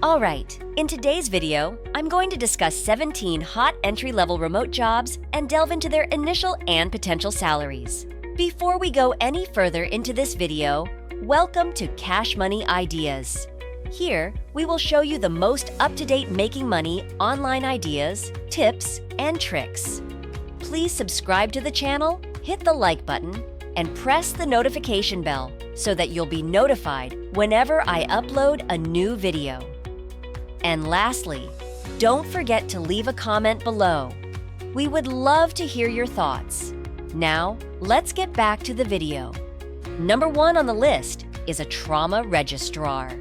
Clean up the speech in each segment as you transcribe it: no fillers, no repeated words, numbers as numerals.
Alright, in today's video, I'm going to discuss 17 hot entry-level remote jobs and delve into their initial and potential salaries. Before we go any further into this video, welcome to Cash Money Ideas. Here, we will show you the most up-to-date making money online ideas, tips, and tricks. Please subscribe to the channel, hit the like button, and press the notification bell so that you'll be notified whenever I upload a new video. And lastly, don't forget to leave a comment below. We would love to hear your thoughts. Now, let's get back to the video. Number 1 on the list is a trauma registrar.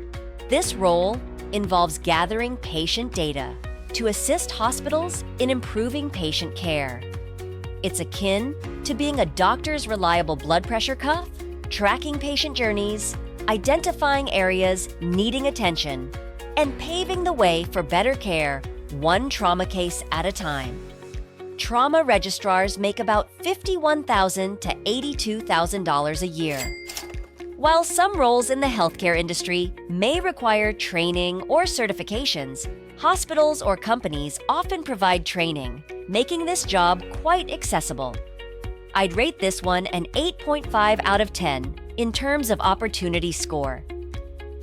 This role involves gathering patient data to assist hospitals in improving patient care. It's akin to being a doctor's reliable blood pressure cuff, tracking patient journeys, identifying areas needing attention, and paving the way for better care, one trauma case at a time. Trauma registrars make about $51,000 to $82,000 a year. While some roles in the healthcare industry may require training or certifications, hospitals or companies often provide training, making this job quite accessible. I'd rate this one an 8.5 out of 10 in terms of opportunity score.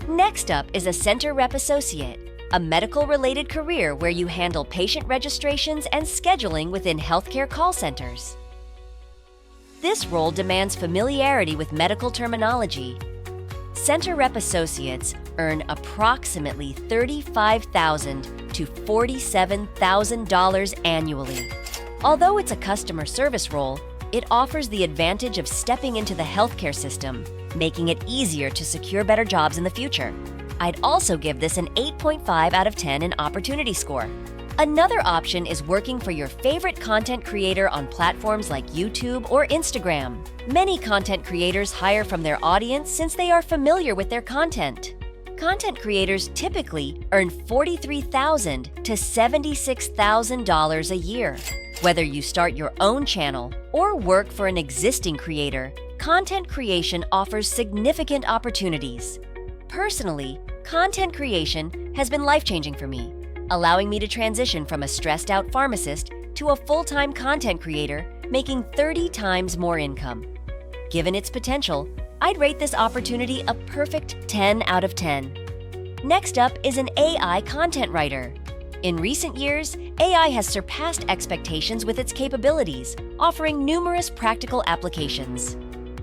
Next up is a Center Rep Associate, a medical-related career where you handle patient registrations and scheduling within healthcare call centers. This role demands familiarity with medical terminology. Center Rep Associates earn approximately $35,000 to $47,000 annually. Although it's a customer service role, it offers the advantage of stepping into the healthcare system, making it easier to secure better jobs in the future. I'd also give this an 8.5 out of 10 in opportunity score. Another option is working for your favorite content creator on platforms like YouTube or Instagram. Many content creators hire from their audience since they are familiar with their content. Content creators typically earn $43,000 to $76,000 a year. Whether you start your own channel or work for an existing creator, content creation offers significant opportunities. Personally, content creation has been life-changing for me, allowing me to transition from a stressed-out pharmacist to a full-time content creator, making 30 times more income. Given its potential, I'd rate this opportunity a perfect 10 out of 10. Next up is an AI content writer. In recent years, AI has surpassed expectations with its capabilities, offering numerous practical applications.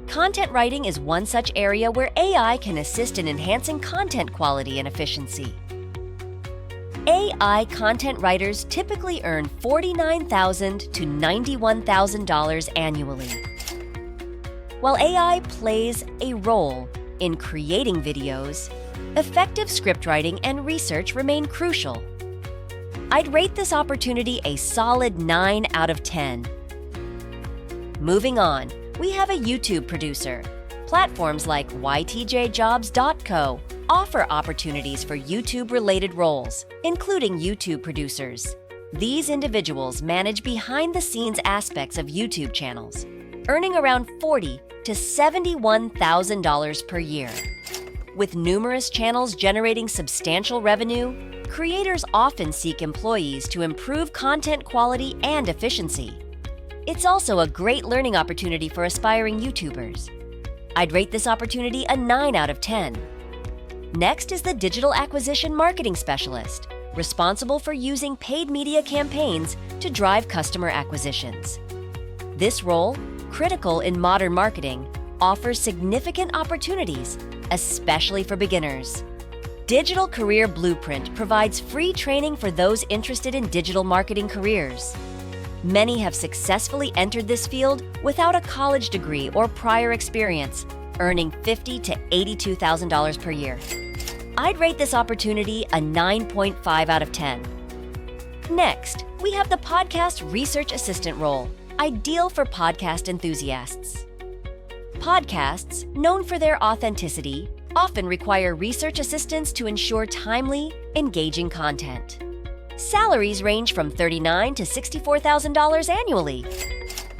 Content writing is one such area where AI can assist in enhancing content quality and efficiency. AI content writers typically earn $49,000 to $91,000 annually. While AI plays a role in creating videos, effective scriptwriting and research remain crucial. I'd rate this opportunity a solid 9 out of 10. Moving on, we have a YouTube producer. Platforms like ytjjobs.co offer opportunities for YouTube-related roles, including YouTube producers. These individuals manage behind-the-scenes aspects of YouTube channels, earning around $40,000 to $71,000 per year. With numerous channels generating substantial revenue, creators often seek employees to improve content quality and efficiency. It's also a great learning opportunity for aspiring YouTubers. I'd rate this opportunity a 9 out of 10. Next is the Digital Acquisition Marketing Specialist, responsible for using paid media campaigns to drive customer acquisitions. This role, critical in modern marketing, offers significant opportunities, especially for beginners. Digital Career Blueprint provides free training for those interested in digital marketing careers. Many have successfully entered this field without a college degree or prior experience, earning $50,000 to $82,000 per year. I'd rate this opportunity a 9.5 out of 10. Next, we have the Podcast Research Assistant role, ideal for podcast enthusiasts. Podcasts, known for their authenticity, often require research assistants to ensure timely, engaging content. Salaries range from $39,000 to $64,000 annually.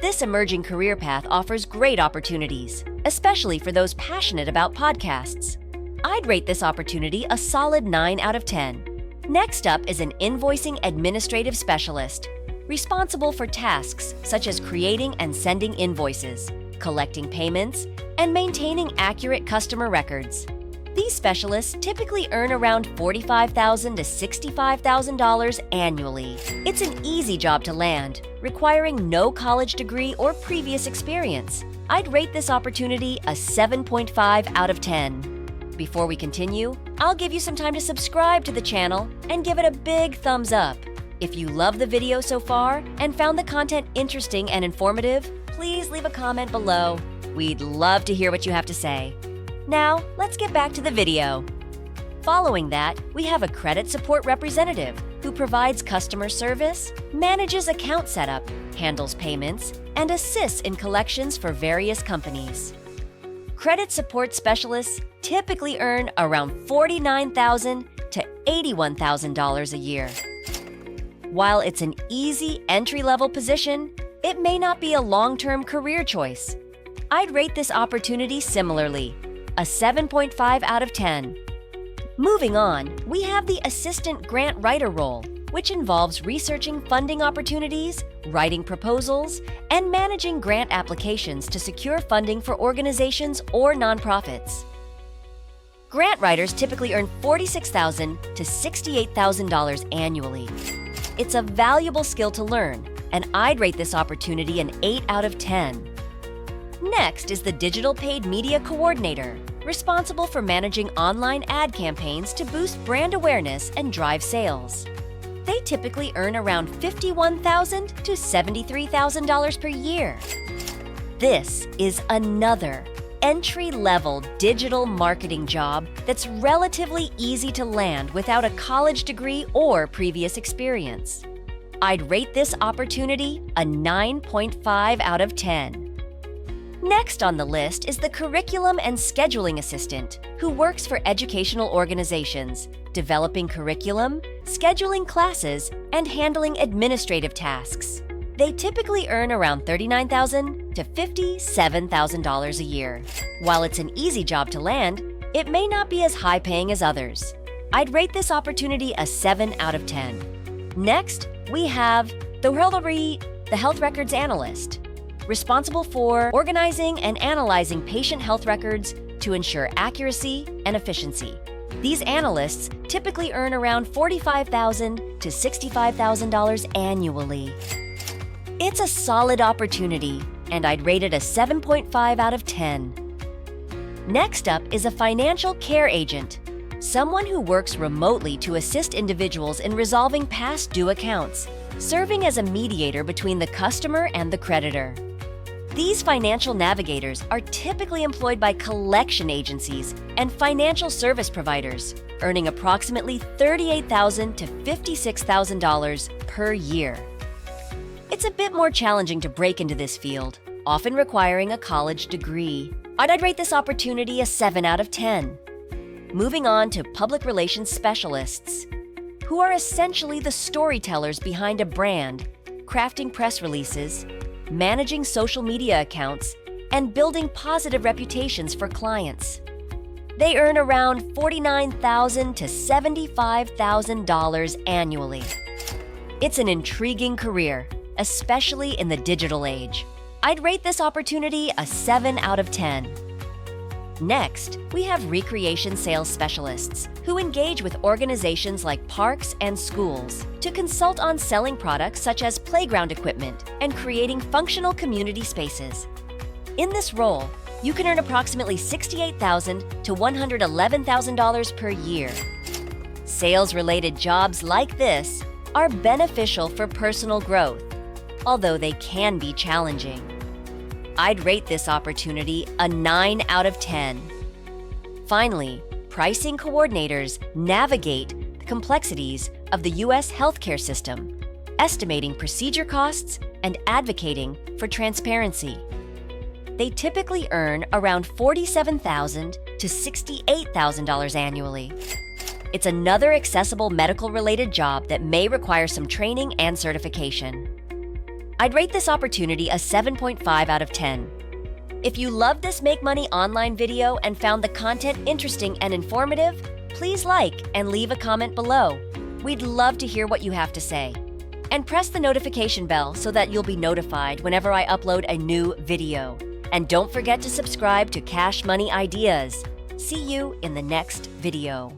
This emerging career path offers great opportunities, especially for those passionate about podcasts. I'd rate this opportunity a solid 9 out of 10. Next up is an invoicing administrative specialist, responsible for tasks such as creating and sending invoices, collecting payments, and maintaining accurate customer records. These specialists typically earn around $45,000 to $65,000 annually. It's an easy job to land, requiring no college degree or previous experience. I'd rate this opportunity a 7.5 out of 10. Before we continue, I'll give you some time to subscribe to the channel and give it a big thumbs up. If you love the video so far and found the content interesting and informative, please leave a comment below. We'd love to hear what you have to say. Now, let's get back to the video. Following that, we have a credit support representative who provides customer service, manages account setup, handles payments, and assists in collections for various companies. Credit support specialists typically earn around $49,000 to $81,000 a year. While it's an easy entry-level position, it may not be a long-term career choice. I'd rate this opportunity similarly, a 7.5 out of 10. Moving on, we have the assistant grant writer role, which involves researching funding opportunities, writing proposals, and managing grant applications to secure funding for organizations or nonprofits. Grant writers typically earn $46,000 to $68,000 annually. It's a valuable skill to learn, and I'd rate this opportunity an 8 out of 10. Next is the Digital Paid Media Coordinator, responsible for managing online ad campaigns to boost brand awareness and drive sales. They typically earn around $51,000 to $73,000 per year. This is another entry-level digital marketing job that's relatively easy to land without a college degree or previous experience. I'd rate this opportunity a 9.5 out of 10. Next on the list is the Curriculum and Scheduling Assistant, who works for educational organizations, developing curriculum, scheduling classes, and handling administrative tasks. They typically earn around $39,000 to $57,000 a year. While it's an easy job to land, it may not be as high-paying as others. I'd rate this opportunity a 7 out of 10. Next, we have the Health Records Analyst, responsible for organizing and analyzing patient health records to ensure accuracy and efficiency. These analysts typically earn around $45,000 to $65,000 annually. It's a solid opportunity, and I'd rate it a 7.5 out of 10. Next up is a financial care agent, someone who works remotely to assist individuals in resolving past due accounts, serving as a mediator between the customer and the creditor. These financial navigators are typically employed by collection agencies and financial service providers, earning approximately $38,000 to $56,000 per year. It's a bit more challenging to break into this field, often requiring a college degree. I'd rate this opportunity a 7 out of 10. Moving on to public relations specialists, who are essentially the storytellers behind a brand, crafting press releases, managing social media accounts, and building positive reputations for clients. They earn around $49,000 to $75,000 annually. It's an intriguing career, especially in the digital age. I'd rate this opportunity a 7 out of 10. Next, we have recreation sales specialists who engage with organizations like parks and schools to consult on selling products such as playground equipment and creating functional community spaces. In this role, you can earn approximately $68,000 to $111,000 per year. Sales-related jobs like this are beneficial for personal growth, although they can be challenging. I'd rate this opportunity a 9 out of 10. Finally, pricing coordinators navigate the complexities of the U.S. healthcare system, estimating procedure costs and advocating for transparency. They typically earn around $47,000 to $68,000 annually. It's another accessible medical-related job that may require some training and certification. I'd rate this opportunity a 7.5 out of 10. If you loved this Make Money online video and found the content interesting and informative, please like and leave a comment below. We'd love to hear what you have to say. And press the notification bell so that you'll be notified whenever I upload a new video. And don't forget to subscribe to Cash Money Ideas. See you in the next video.